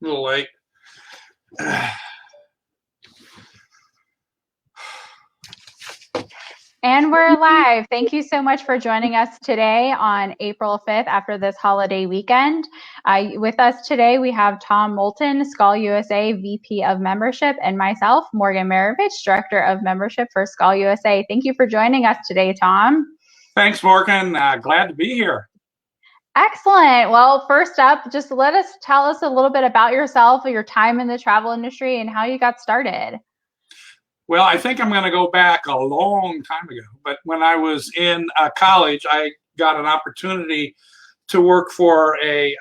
little late. And we're live. Thank you so much for joining us today on April 5th after this holiday weekend. With us today, we have Tom Moulton, Skull USA VP of Membership, and myself, Morgan Marovich, Director of Membership for Skull USA. Thank you for joining us today, Tom. Thanks, Morgan. Glad to be here. Excellent. Well, first up, just tell us a little bit about yourself, your time in the travel industry, and how you got started. Well, I think I'm going to go back a long time ago. But when I was in college, I got an opportunity to work for a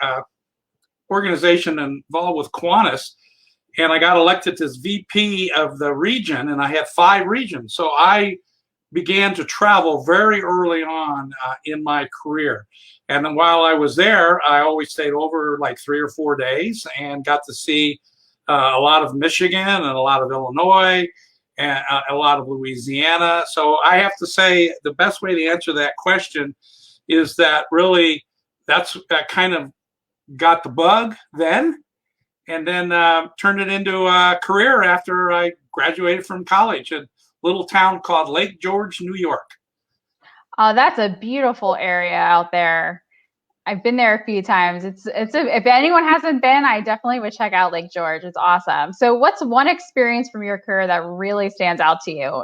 organization involved with Qantas, and I got elected as VP of the region, and I had 5 regions. So I began to travel very early on in my career. And then while I was there, I always stayed over like 3 or 4 days and got to see a lot of Michigan and a lot of Illinois and a lot of Louisiana. So I have to say the best way to answer that question is that really that kind of got the bug then, and then turned it into a career after I graduated from college in a little town called Lake George, New York. Oh, that's a beautiful area out there. I've been there a few times. If anyone hasn't been, I definitely would check out Lake George. It's awesome. So what's one experience from your career that really stands out to you?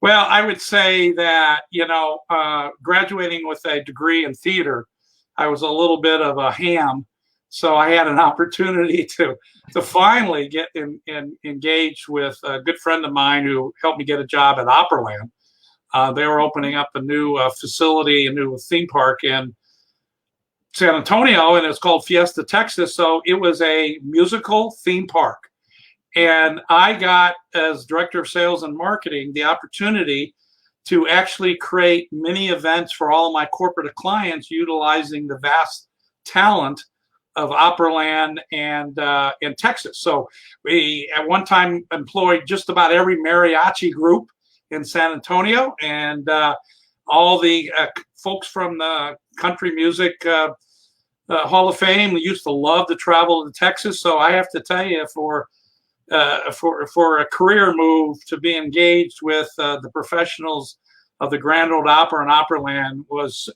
Well, I would say that, graduating with a degree in theater, I was a little bit of a ham. So I had an opportunity to finally get engaged with a good friend of mine who helped me get a job at Opryland. They were opening up a new facility, a new theme park in San Antonio, and it's called Fiesta Texas. So it was a musical theme park. And I got, as director of sales and marketing, the opportunity to actually create mini events for all of my corporate clients utilizing the vast talent of Opryland and in Texas. So we at one time employed just about every mariachi group in San Antonio, and all the folks from the country music Hall of Fame. We used to love to travel to Texas. So I have to tell you, for a career move, to be engaged with the professionals of the Grand Ole Opry and Opryland was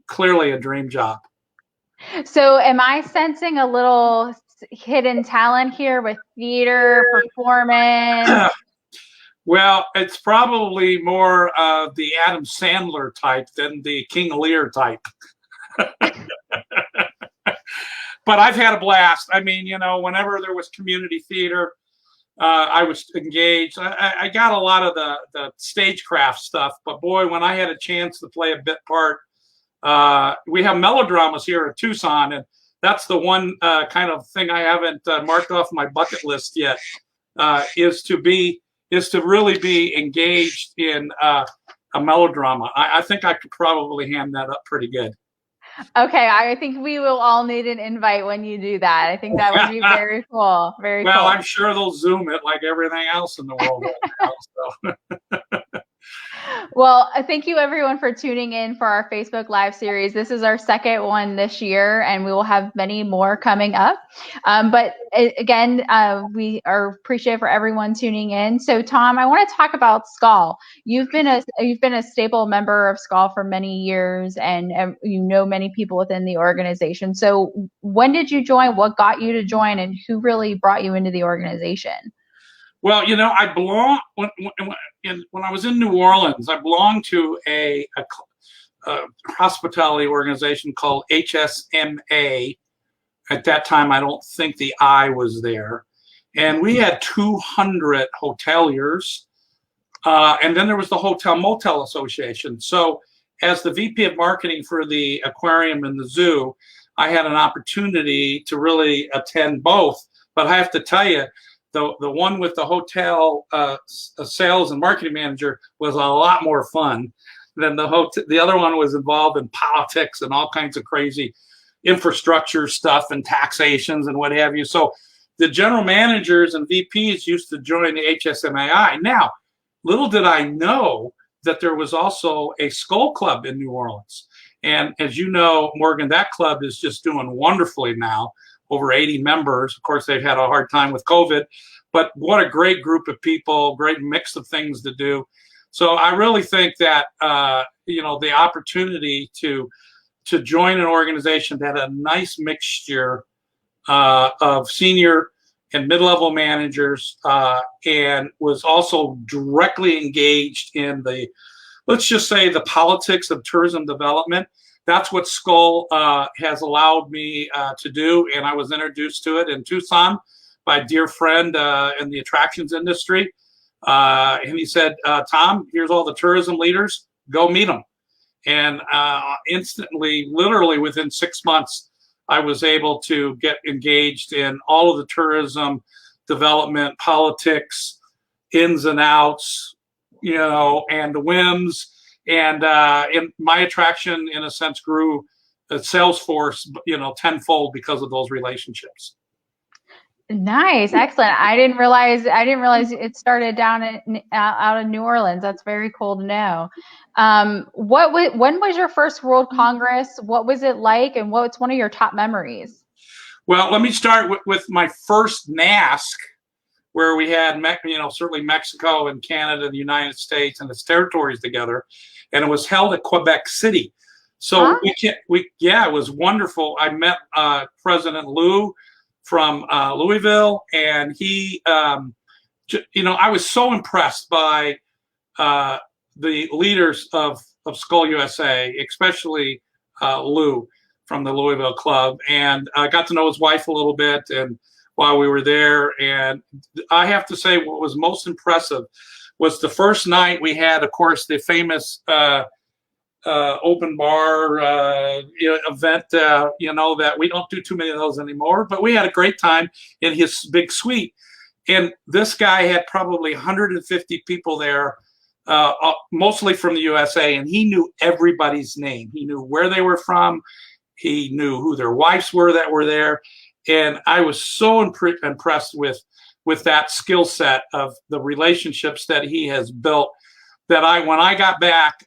clearly a dream job. So am I sensing a little hidden talent here with theater, performance? Well, it's probably more the Adam Sandler type than the King Lear type. But I've had a blast. I mean, whenever there was community theater, I was engaged. I got a lot of the stagecraft stuff, but boy, when I had a chance to play a bit part, we have melodramas here in Tucson, and that's the one kind of thing I haven't marked off my bucket list yet, is to really be engaged in a melodrama. I think I could probably hand that up pretty good. Okay, I think we will all need an invite when you do that. I think that would be very cool. Very well, cool. I'm sure they'll Zoom it like everything else in the world right now. So. Well, thank you everyone for tuning in for our Facebook Live series. This is our second one this year, and we will have many more coming up. But again, we are appreciative for everyone tuning in. So, Tom, I want to talk about Skull. You've been a staple member of Skull for many years, and you know many people within the organization. So, when did you join? What got you to join, and who really brought you into the organization? Well, I belong when I was in New Orleans. I belonged to a hospitality organization called HSMA. At that time, I don't think the I was there, and we had 200 hoteliers, and then there was the Hotel Motel Association. So, as the VP of marketing for the aquarium and the zoo, I had an opportunity to really attend both. But I have to tell you, the one with the hotel sales and marketing manager was a lot more fun than the other one was involved in politics and all kinds of crazy infrastructure stuff and taxations and what have you. So the general managers and VPs used to join the HSMAI. Now, little did I know that there was also a Skull Club in New Orleans. And as you know, Morgan, that club is just doing wonderfully now. over 80 members. Of course, they've had a hard time with COVID, but what a great group of people, great mix of things to do. So I really think that, the opportunity to join an organization that had a nice mixture of senior and mid-level managers, and was also directly engaged in the, let's just say, the politics of tourism development. That's what Skull has allowed me to do, and I was introduced to it in Tucson by a dear friend in the attractions industry. And he said, Tom, here's all the tourism leaders, go meet them. And instantly, literally within 6 months, I was able to get engaged in all of the tourism development, politics, ins and outs, and the whims. And my attraction, in a sense, grew at sales force, tenfold because of those relationships. Nice, excellent. I didn't realize it started down out of New Orleans. That's very cool to know. When was your first World Congress? What was it like, and what's one of your top memories? Well, let me start with my first NASC, where we had certainly Mexico and Canada and the United States and its territories together, and it was held at Quebec City. So it was wonderful. I met President Lou from Louisville, and he, I was so impressed by the leaders of Skull USA, especially Lou from the Louisville club, and I got to know his wife a little bit, and while we were there, and I have to say what was most impressive was the first night we had, of course, the famous open bar event, that we don't do too many of those anymore, but we had a great time in his big suite. And this guy had probably 150 people there, mostly from the USA, and he knew everybody's name. He knew where they were from. He knew who their wives were that were there. And I was so impressed with that skill set of the relationships that he has built, that when I got back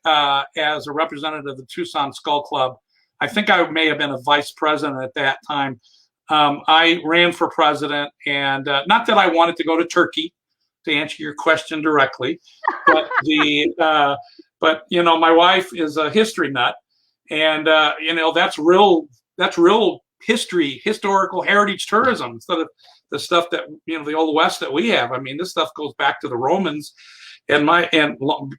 as a representative of the Tucson Skull Club, I think I may have been a vice president at that time. I ran for president, and not that I wanted to go to Turkey, to answer your question directly, but my wife is a history nut, and that's real historical heritage tourism instead of the stuff that the Old West that we have. I mean, this stuff goes back to the Romans. And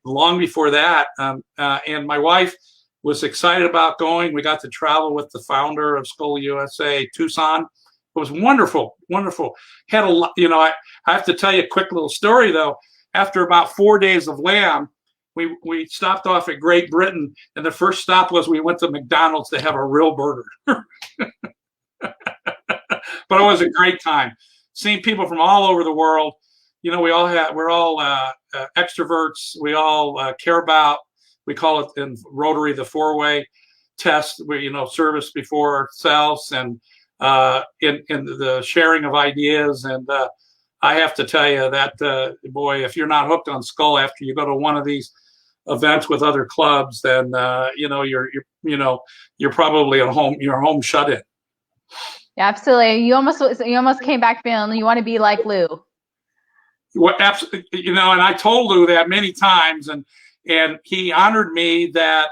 long before that, and my wife was excited about going. We got to travel with the founder of Skull USA, Tucson. It was wonderful, wonderful. Had a lot, I have to tell you a quick little story though. After about 4 days of lamb, we stopped off at Great Britain, and the first stop was we went to McDonald's to have a real burger. But it was a great time, seeing people from all over the world. We're all extroverts. We all care about, we call it in Rotary the four-way test, where, service before selves, and in the sharing of ideas. And I have to tell you that, boy, if you're not hooked on Skull after you go to one of these events with other clubs, then you're probably at home. You're home shut in. Yeah, absolutely. You almost came back feeling you want to be like Lou. Well, absolutely, and I told Lou that many times, and he honored me that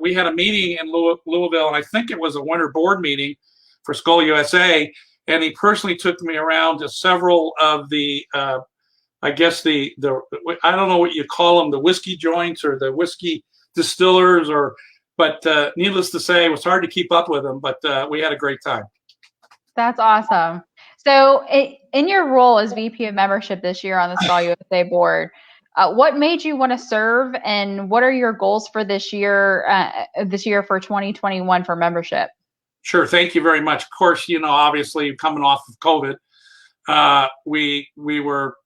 we had a meeting in Louisville, and I think it was a winter board meeting for Skull USA, and he personally took me around to several of the, I guess the I don't know what you call them, the whiskey joints or the whiskey distillers, but needless to say, it was hard to keep up with them, but we had a great time. That's awesome. So in your role as VP of Membership this year on the Skull USA board, what made you want to serve, and what are your goals for this year for 2021 for membership? Sure. Thank you very much. Of course, obviously coming off of COVID, we were,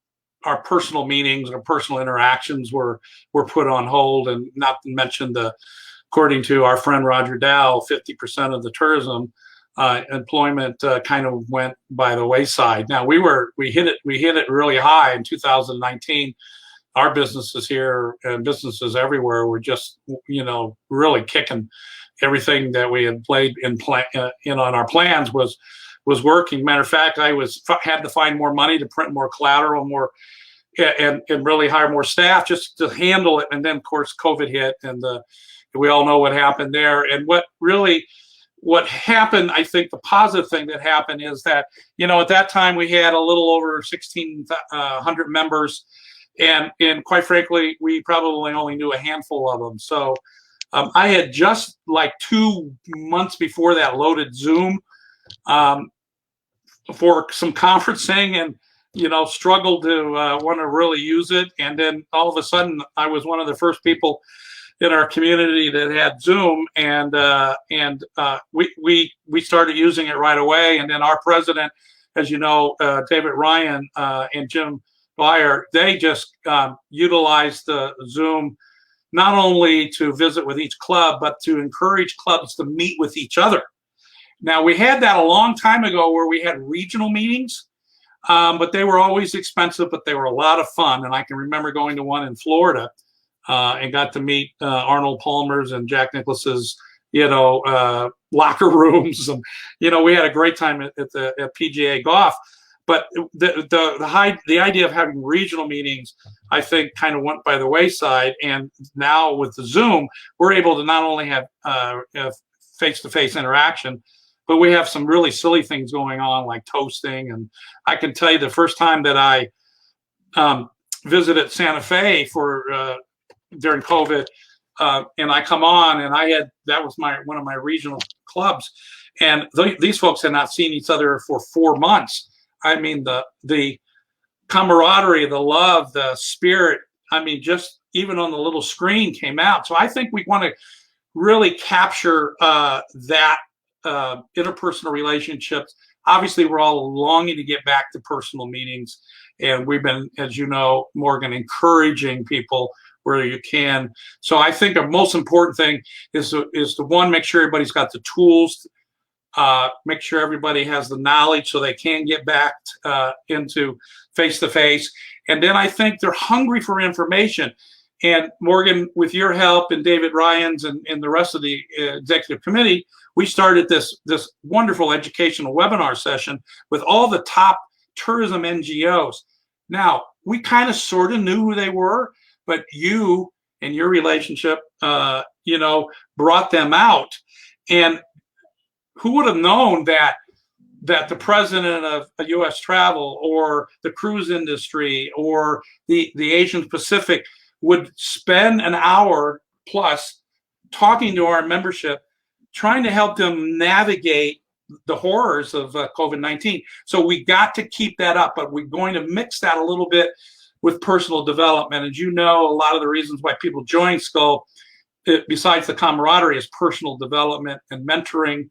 our personal meetings, our personal interactions were put on hold, and not to mention according to our friend Roger Dow, 50% of the tourism employment kind of went by the wayside. Now we hit it really high in 2019. Our businesses here and businesses everywhere were just really kicking. Everything that we had played on our plans was was working. Matter of fact, I had to find more money to print more collateral, and really hire more staff just to handle it. And then, of course, COVID hit, and we all know what happened there. And what happened, I think the positive thing that happened is that, at that time we had a little over 1,600 members, and quite frankly, we probably only knew a handful of them. So I had just like 2 months before that loaded Zoom for some conferencing, and struggled to want to really use it. And then all of a sudden, I was one of the first people in our community that had Zoom, and we started using it right away. And then our president, as you know, David Ryan and Jim Byer, they just utilized the Zoom not only to visit with each club, but to encourage clubs to meet with each other. Now, we had that a long time ago where we had regional meetings, but they were always expensive, but they were a lot of fun. And I can remember going to one in Florida and got to meet Arnold Palmer's and Jack Nicklaus's, locker rooms. And, we had a great time at PGA Golf. But the idea of having regional meetings, I think, kind of went by the wayside. And now with the Zoom, we're able to not only have face-to-face interaction, but we have some really silly things going on, like toasting. And I can tell you the first time that I visited Santa Fe during COVID, and I come on, and that was one of my regional clubs, and these folks had not seen each other for 4 months. I mean, the camaraderie, the love, the spirit, just even on the little screen came out. So I think we want to really capture that interpersonal relationships. Obviously, we're all longing to get back to personal meetings, and we've been, as you know, Morgan, encouraging people where you can. So I think the most important thing is to one, make sure everybody's got the tools, make sure everybody has the knowledge so they can get back into face-to-face. And then I think they're hungry for information. And Morgan, with your help and David Ryan's and the rest of the executive committee, we started this wonderful educational webinar session with all the top tourism NGOs. Now, we kind of sort of knew who they were, but you and your relationship, brought them out. And who would have known that the president of U.S. Travel or the cruise industry or the Asian Pacific would spend an hour plus talking to our membership, trying to help them navigate the horrors of COVID-19. So we got to keep that up, but we're going to mix that a little bit with personal development. As you know, a lot of the reasons why people join Skull, besides the camaraderie, is personal development and mentoring,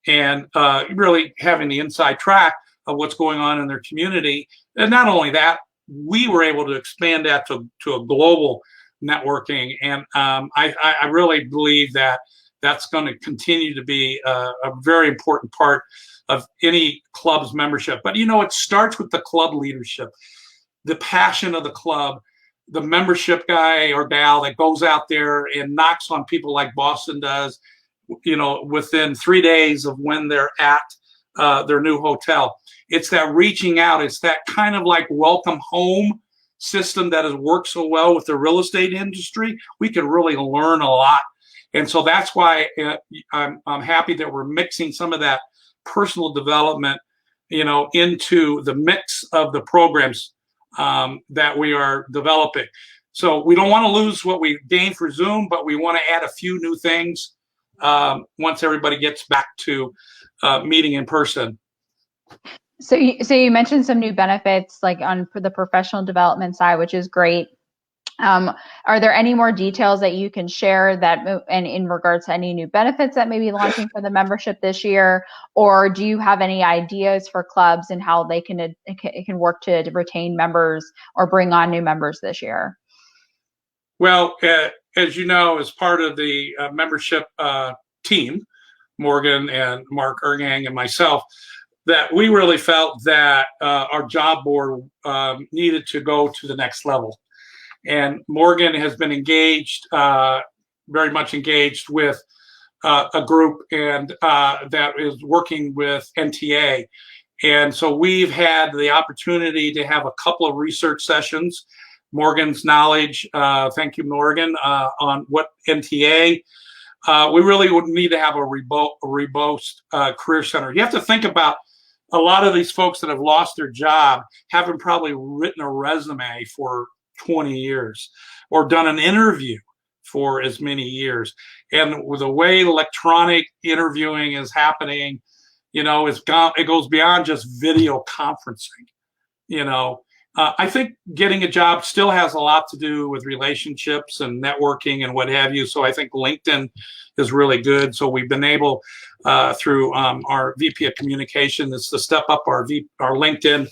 and really having the inside track of what's going on in their community. And not only that, we were able to expand that to a global networking. And I really believe that that's going to continue to be a very important part of any club's membership. But, it starts with the club leadership, the passion of the club, the membership guy or gal that goes out there and knocks on people like Boston does, within 3 days of when they're at their new hotel. It's that reaching out. It's that kind of like welcome home system that has worked so well with the real estate industry. We could really learn a lot. And so that's why I'm happy that we're mixing some of that personal development, into the mix of the programs that we are developing. So we don't want to lose what we gained for Zoom, but we want to add a few new things once everybody gets back to meeting in person. So you mentioned some new benefits, like for the professional development side, which is great. Are there any more details that you can share and in regards to any new benefits that may be launching for the membership this year? Or do you have any ideas for clubs and how they can work to retain members or bring on new members this year? Well, as you know, as part of the membership team, Morgan and Mark Ergang and myself, that we really felt that our job board needed to go to the next level. And Morgan has been engaged, very much engaged with a group and that is working with NTA. And so we've had the opportunity to have a couple of research sessions. Morgan's knowledge, thank you, Morgan, on what NTA. We really would need to have a robust career center. You have to think about a lot of these folks that have lost their job haven't probably written a resume for 20 years or done an interview for as many years. And with the way electronic interviewing is happening, you know, it goes beyond just video conferencing. You know, I think getting a job still has a lot to do with relationships and networking and what have you. So I think LinkedIn is really good. So we've been able, through our VP of Communication, is to step up our LinkedIn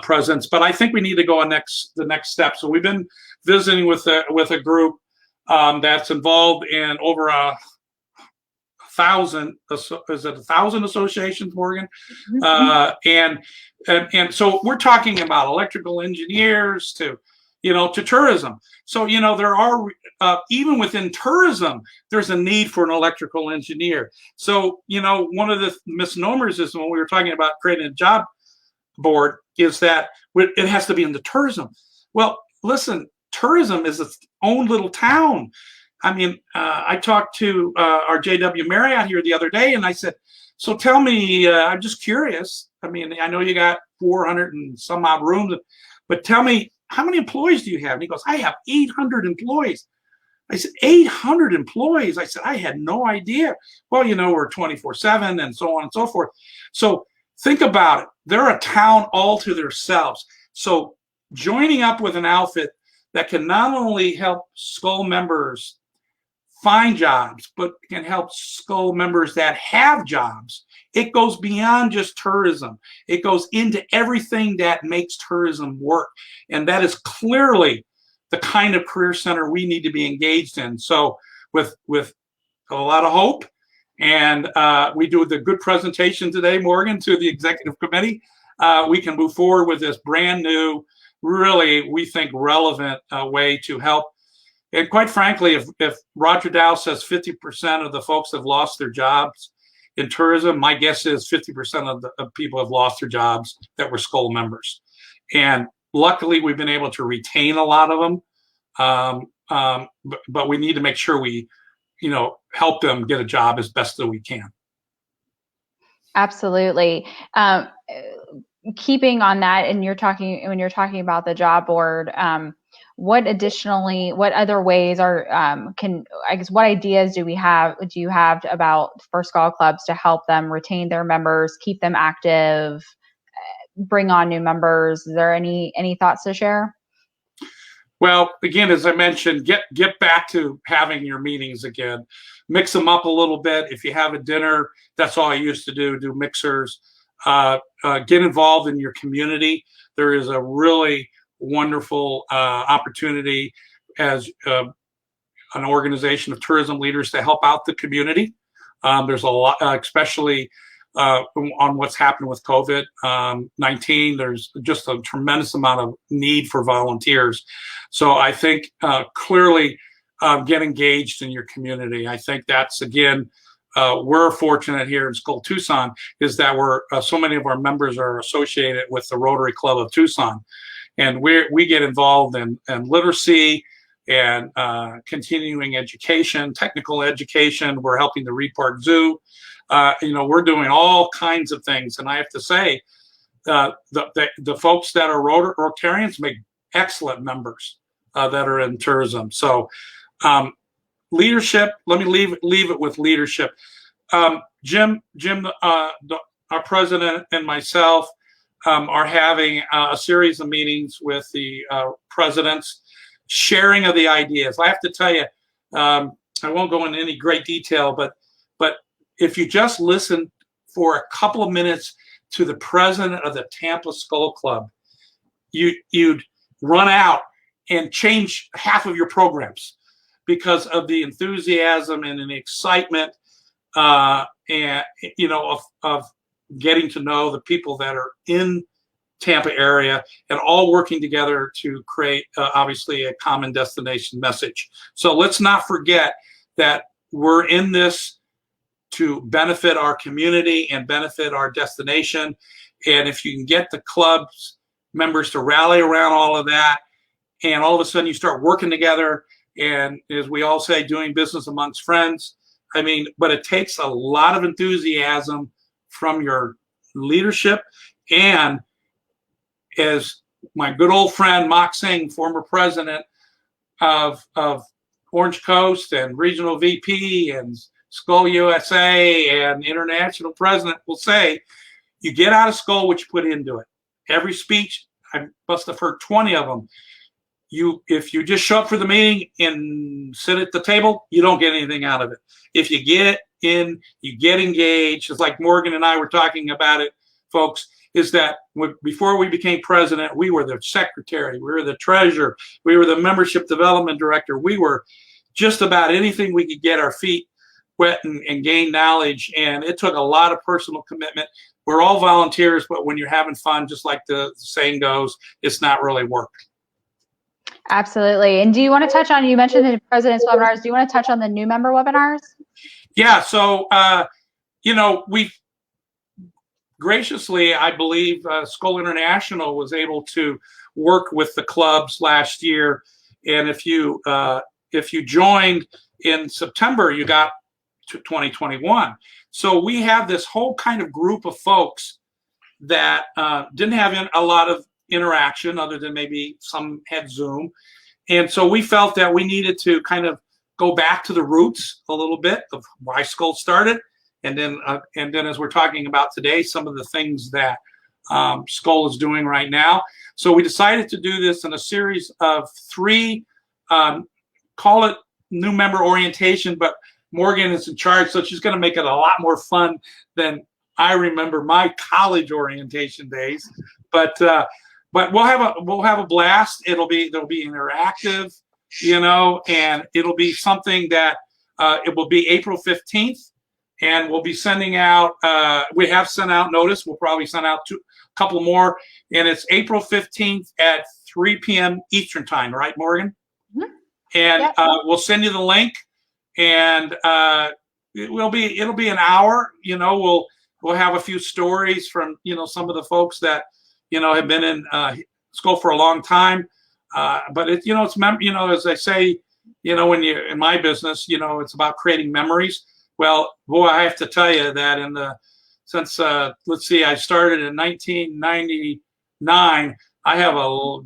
presence. But I think we need to go on the next step. So we've been visiting with a group that's involved in over 1,000, is it 1,000 associations, Morgan? And so we're talking about electrical engineers to tourism. So, there are, even within tourism, there's a need for an electrical engineer. So, one of the misnomers is when we were talking about creating a job board is that it has to be in the tourism. Well, listen, tourism is its own little town. I mean, I talked to our JW Marriott here the other day, and I said, so tell me, I'm just curious. I mean, I know you got 400 and some odd rooms, but tell me, how many employees do you have? And he goes, I have 800 employees. I said, 800 employees? I said, I had no idea. Well, we're 24/7 and so on and so forth. So think about it. They're a town all to themselves. So joining up with an outfit that can not only help Skull members find jobs, but can help Skull members that have jobs. It goes beyond just tourism. It goes into everything that makes tourism work. And that is clearly the kind of career center we need to be engaged in. So with a lot of hope, and we do the good presentation today, Morgan, to the executive committee, we can move forward with this brand new, really, we think, relevant way to help. And quite frankly, if Roger Dow says 50% of the folks have lost their jobs in tourism, my guess is 50% of people have lost their jobs that were Skull members. And luckily, we've been able to retain a lot of them. But we need to make sure we, help them get a job as best as we can. Absolutely. Keeping on that, and when you're talking about the job board, what other ways what ideas do you have about for Skull clubs to help them retain their members, keep them active, bring on new members? Is there any thoughts to share? Well, again, as I mentioned, get back to having your meetings again. Mix them up a little bit. If you have a dinner, that's all I used to do mixers. Get involved in your community. There is a really wonderful opportunity as an organization of tourism leaders to help out the community. There's a lot, especially on what's happened with COVID-19. There's just a tremendous amount of need for volunteers. So I think clearly get engaged in your community. I think that's, again, we're fortunate here in Skull Tucson is that so many of our members are associated with the Rotary Club of Tucson. And we get involved in literacy and continuing education, technical education. We're helping the Reed Park Zoo. We're doing all kinds of things. And I have to say, the folks that are Rotarians make excellent members that are in tourism. So leadership, let me leave it with leadership. Jim, our president, and myself are having a series of meetings with the presidents, sharing of the ideas. I have to tell you, I won't go into any great detail, but if you just listen for a couple of minutes to the president of the Tampa Skull Club, you'd run out and change half of your programs because of the enthusiasm and the excitement of getting to know the people that are in Tampa area and all working together to create obviously a common destination message. So let's not forget that we're in this to benefit our community and benefit our destination. And if you can get the club's members to rally around all of that, and all of a sudden you start working together, and as we all say, doing business amongst friends. I mean, but it takes a lot of enthusiasm from your leadership. And as my good old friend Mock Singh, former president of Orange Coast and regional VP and Skull USA and international president, will say, you get out of Skull what you put into it. Every speech, I must have heard 20 of them. If you just show up for the meeting and sit at the table, you don't get anything out of it. If you get in, you get engaged. It's like Morgan and I were talking about it, folks, is that before we became president, we were the secretary, we were the treasurer, we were the membership development director. We were just about anything we could get our feet wet and gain knowledge. And it took a lot of personal commitment. We're all volunteers, but when you're having fun, just like the saying goes, it's not really work. Absolutely. And do you want to touch on, you mentioned the president's webinars, do you want to touch on the new member webinars? Yeah, so, we graciously, I believe, Skull International was able to work with the clubs last year. And if you joined in September, you got to 2021. So we have this whole kind of group of folks that didn't have a lot of interaction other than maybe some had Zoom. And so we felt that we needed to kind of go back to the roots a little bit of why Skull started. And then as we're talking about today, some of the things that Skull is doing right now. So we decided to do this in a series of 3, call it new member orientation, but Morgan is in charge, so she's going to make it a lot more fun than I remember my college orientation days. But we'll have a blast. There'll be interactive, and it'll be something that it will be April 15th, and we'll be sending out. We have sent out notice. We'll probably send out a couple more, and it's April 15th at 3 p.m. Eastern time, right, Morgan? Mm-hmm. And yep. We'll send you the link, and it'll be an hour. We'll have a few stories from some of the folks that have been in Skull for a long time. But it's as I say, when you're in my business, it's about creating memories. Well, boy, I have to tell you that since let's see, I started in 1999, I have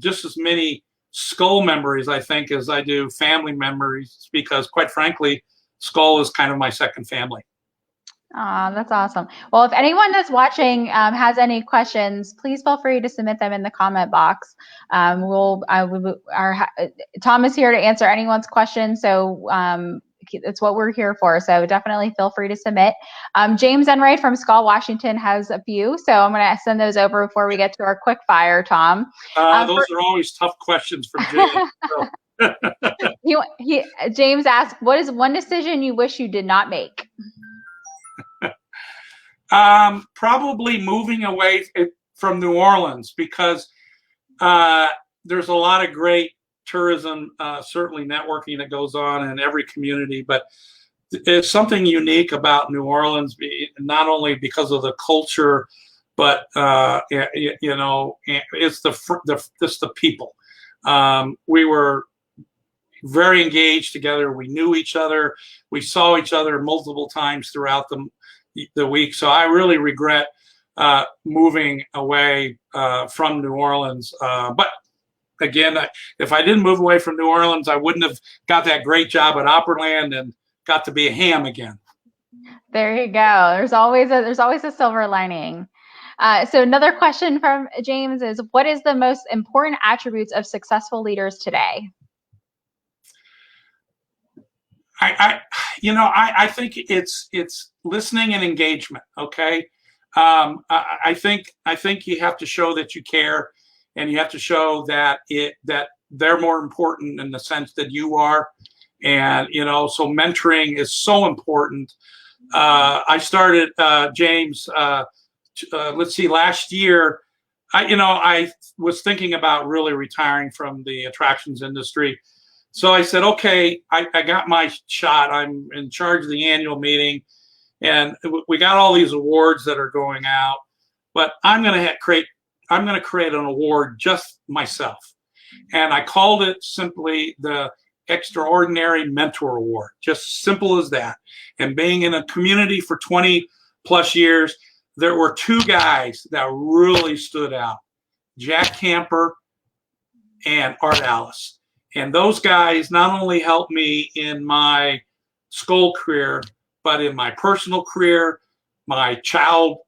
just as many Skull memories, I think, as I do family memories, because quite frankly, Skull is kind of my second family. That's awesome. Well, if anyone that's watching has any questions, please feel free to submit them in the comment box. Tom is here to answer anyone's questions, so it's what we're here for. So definitely feel free to submit. James Enright from Skull, Washington has a few, so I'm going to send those over before we get to our quick fire, Tom. Those are always tough questions from James. James asked, what is one decision you wish you did not make? Probably moving away from New Orleans, because there's a lot of great tourism, certainly networking that goes on in every community, but there's something unique about New Orleans, not only because of the culture, but it's the people. We were very engaged together. We knew each other. We saw each other multiple times throughout the week. So I really regret moving away from New Orleans. But again, if I didn't move away from New Orleans, I wouldn't have got that great job at Opryland and got to be a ham again. There you go. There's always a silver lining. So another question from James is, what is the most important attributes of successful leaders today? I think it's listening and engagement. Okay. I think you have to show that you care, and you have to show that they're more important in the sense that you are. And, so mentoring is so important. I started, James, let's see, last year, I was thinking about really retiring from the attractions industry. So I said, okay, I got my shot. I'm in charge of the annual meeting. and we got all these awards that are going out, but I'm going to create an award just myself. And I called it simply the Extraordinary Mentor Award, just simple as that. And being in a community for 20 plus years, there were two guys that really stood out, Jack Camper and Art Alice. And those guys not only helped me in my school career, but in my personal career, my child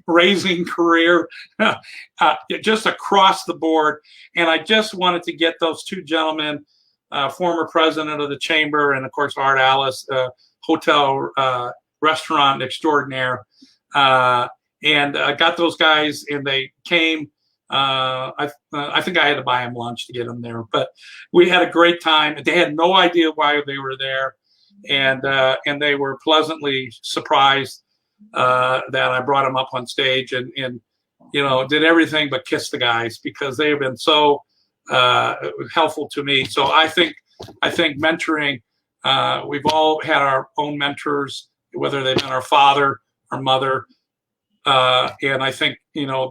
raising career, just across the board. And I just wanted to get those two gentlemen, former president of the chamber, and of course Art Alice, hotel restaurant extraordinaire, and I got those guys, and they came. I think I had to buy them lunch to get them there, but we had a great time. They had no idea why they were there, and they were pleasantly surprised that I brought them up on stage, and did everything but kiss the guys, because they have been so helpful to me. So I think mentoring, we've all had our own mentors, whether they've been our father, our mother, and I think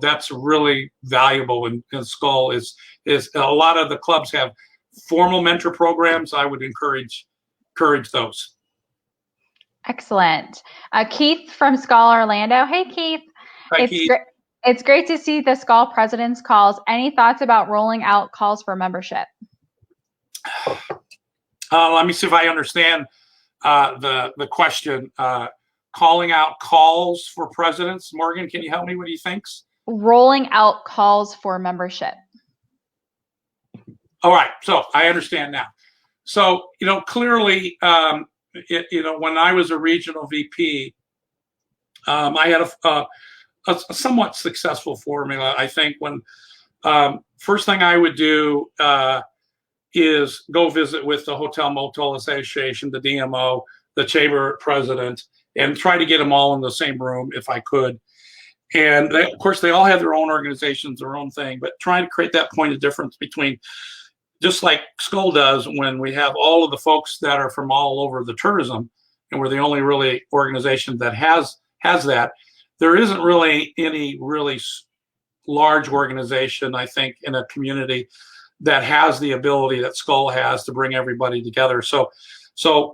that's really valuable in Skull. Is a lot of the clubs have formal mentor programs. I would encourage those. Excellent. Keith from Skull Orlando. Hey, Keith. Hi, Keith. It's great to see the Skull President's calls. Any thoughts about rolling out calls for membership? Let me see if I understand the question. Calling out calls for presidents. Morgan, can you help me? What do you think? Rolling out calls for membership. All right. So I understand now. So, clearly, when I was a regional VP, I had a somewhat successful formula. I think when first thing I would do is go visit with the Hotel Motel Association, the DMO, the chamber president, and try to get them all in the same room if I could. And of course, they all have their own organizations, their own thing, but trying to create that point of difference between, just like Skull does, when we have all of the folks that are from all over the tourism, and we're the only really organization that has that. There isn't really any really large organization, I think, in a community that has the ability that Skull has to bring everybody together. So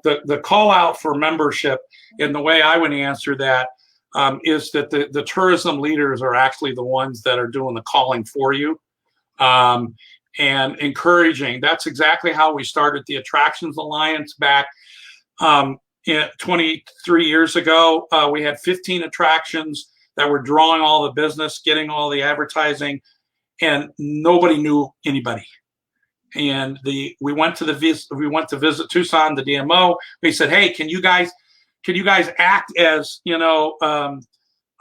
the call out for membership, and the way I would answer that is that the tourism leaders are actually the ones that are doing the calling for you, and encouraging. That's exactly how we started the Attractions Alliance back 23 years ago. We had 15 attractions that were drawing all the business, getting all the advertising, and nobody knew anybody. And we went to visit Tucson, the DMO. We said, hey, can you guys act as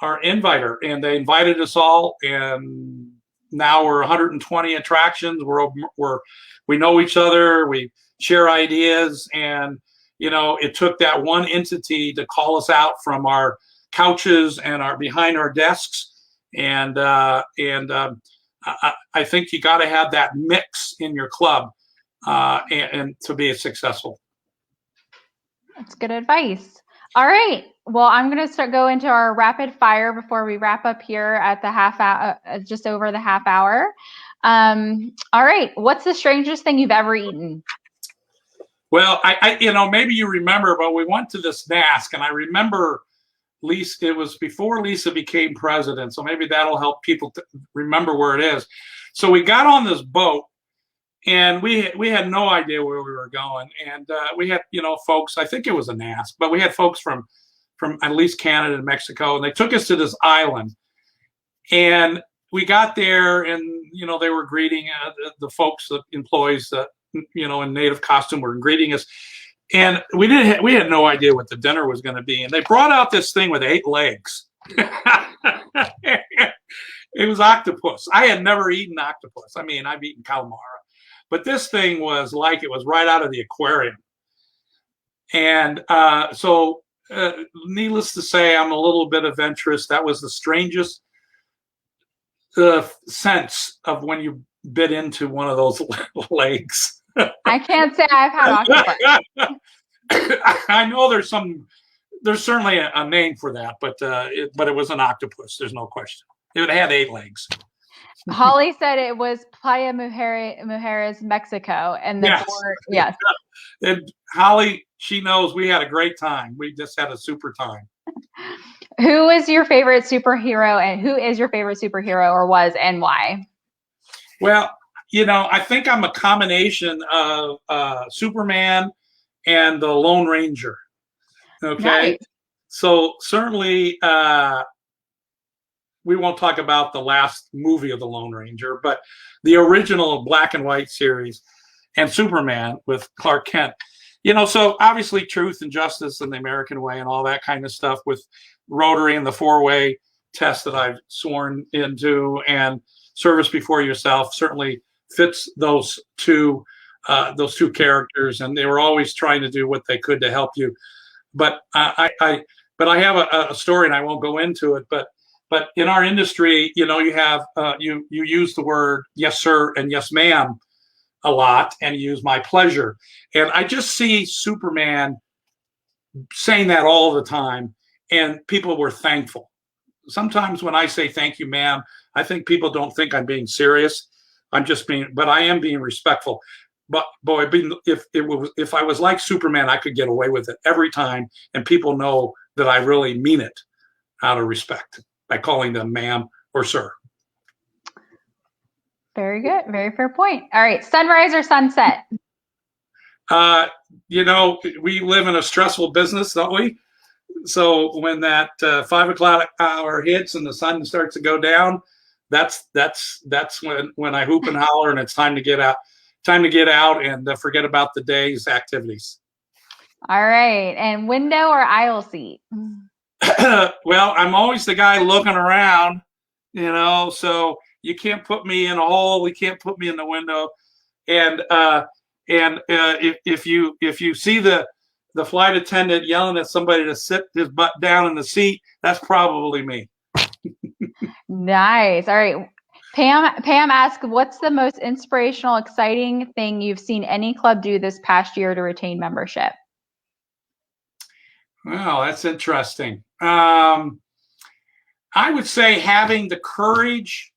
our inviter? And they invited us all, and now we're 120 attractions. We know each other, we share ideas, and it took that one entity to call us out from our couches and behind our desks, and I think you got to have that mix in your club and to be successful. That's good advice. All right. Well, I'm going to go into our rapid fire before we wrap up here at the half hour, just over the half hour. All right. What's the strangest thing you've ever eaten? Well, maybe you remember, but we went to this NASC, and I remember Lisa, it was before Lisa became president, so maybe that'll help people to remember where it is. So we got on this boat, and we had no idea where we were going, and we had folks. I think it was a NASC, but we had folks from at least Canada and Mexico, and they took us to this island, and we got there, and they were greeting the folks, the employees that in native costume were greeting us. And we had no idea what the dinner was going to be. And they brought out this thing with 8 legs. It was octopus. I had never eaten octopus. I mean, I've eaten calamari. But this thing was like it was right out of the aquarium. And so needless to say, I'm a little bit adventurous. That was the strangest sense of when you bit into one of those legs. I can't say I've had octopus. I know there's some There's certainly a name for that, but it was an octopus. There's no question. It had 8 legs. Holly said it was Playa Mujeres, Mexico, and the Yes. board. Yes. And Holly, she knows we had a great time. We just had a super time. Who is your favorite superhero, and who is your favorite superhero, or was, and why? Well, I think I'm a combination of Superman and the Lone Ranger. Okay. Nice. So certainly we won't talk about the last movie of the Lone Ranger, but the original black and white series and Superman with Clark Kent. So obviously truth and justice and the American way and all that kind of stuff with Rotary and the 4-way test that I've sworn into, and service before yourself certainly fits those two characters, and they were always trying to do what they could to help you. But I have a story, and I won't go into it. But in our industry, you have you use the word yes sir and yes ma'am a lot, and you use my pleasure, and I just see Superman saying that all the time, and people were thankful. Sometimes when I say thank you, ma'am, I think people don't think I'm being serious. But I am being respectful. But boy, if I was like Superman, I could get away with it every time, and people know that I really mean it out of respect by calling them ma'am or sir. Very good. Very fair point. All right. Sunrise or sunset? We live in a stressful business, don't we? So when that 5 o'clock hour hits and the sun starts to go down, that's when I hoop and holler, and it's time to get out. Time to get out and forget about the day's activities. All right. And window or aisle seat? Well, I'm always the guy looking around, so you can't put me in a hole. You can't put me in the window. And if you see the flight attendant yelling at somebody to sit his butt down in the seat, that's probably me. Nice. All right. Pam asks, what's the most inspirational, exciting thing you've seen any club do this past year to retain membership? Well, that's interesting. I would say having the courage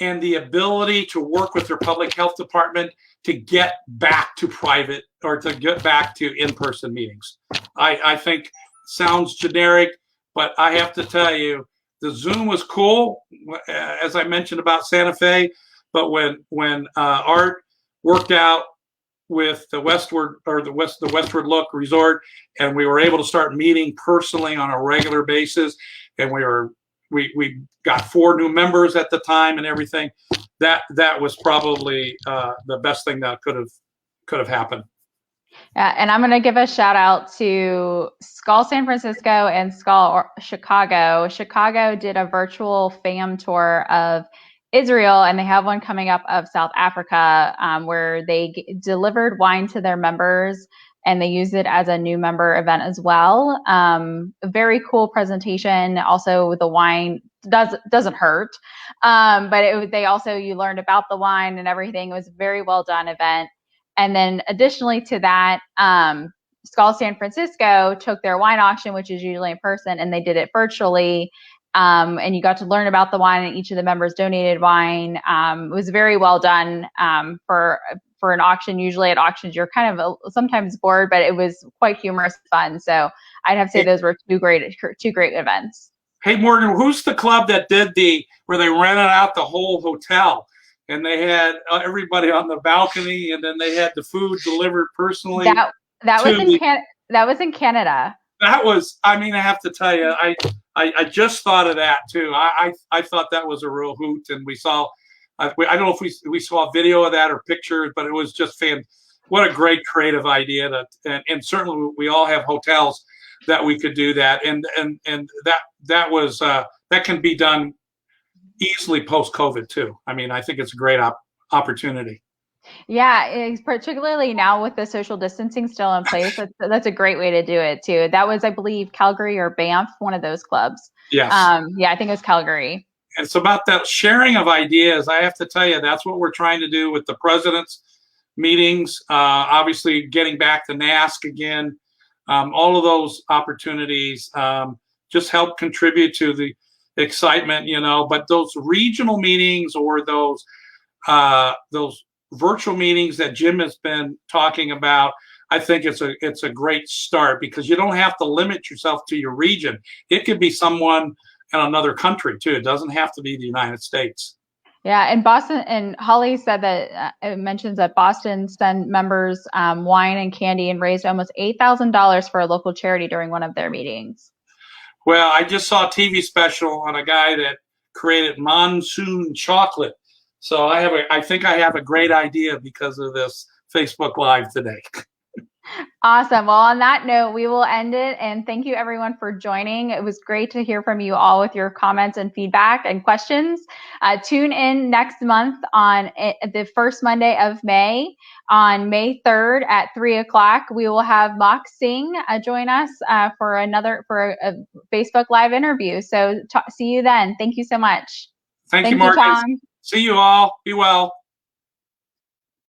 and the ability to work with their public health department to get back to private or to get back to in-person meetings. I think sounds generic, but I have to tell you, the Zoom was cool, as I mentioned about Santa Fe, but when Art worked out with the Westward Look Resort, and we were able to start meeting personally on a regular basis, and we got 4 new members at the time and everything. That was probably the best thing that could have happened. Yeah, and I'm going to give a shout out to Skull San Francisco and Skull Chicago. Chicago did a virtual FAM tour of Israel, and they have one coming up of South Africa, where they delivered wine to their members, and they used it as a new member event as well. A very cool presentation. Also, the wine doesn't hurt, but you learned about the wine and everything. It was a very well done event. And then additionally to that, Skull San Francisco took their wine auction, which is usually in person, and they did it virtually. And you got to learn about the wine, and each of the members donated wine. It was very well done for an auction. Usually at auctions, you're kind of sometimes bored, but it was quite humorous, fun. So I'd have to say those were two great events. Hey, Morgan, who's the club that did where they rented out the whole hotel? And they had everybody on the balcony, and then they had the food delivered personally. That was in Canada. That was, I have to tell you, I just thought of that too. I thought that was a real hoot, and we saw. I don't know if we saw a video of that or pictures, but it was just what a great creative idea! And certainly we all have hotels that we could do that, and that can be done easily post-COVID too. I think it's a great opportunity. Yeah, particularly now with the social distancing still in place, that's a great way to do it too. That was, I believe, Calgary or Banff, one of those clubs. Yes. Yeah, I think it was Calgary. It's about that sharing of ideas. I have to tell you, that's what we're trying to do with the president's meetings. Obviously, getting back to NASC again. All of those opportunities just help contribute to the excitement, but those regional meetings or those virtual meetings that Jim has been talking about, I think it's a great start, because you don't have to limit yourself to your region. It could be someone in another country too. It doesn't have to be the United States. Yeah, and Boston, and Holly said that it mentions that Boston sent members wine and candy and raised almost $8,000 for a local charity during one of their meetings. Well, I just saw a TV special on a guy that created monsoon chocolate. So I think I have a great idea because of this Facebook Live today. Awesome. Well, on that note, we will end it. And thank you everyone for joining. It was great to hear from you all with your comments and feedback and questions. Tune in next month on the first Monday of May, on May 3rd at 3 o'clock. We will have Mock Singh join us for a Facebook Live interview. So see you then. Thank you so much. Thank you, Marcus. Tom. See you all. Be well.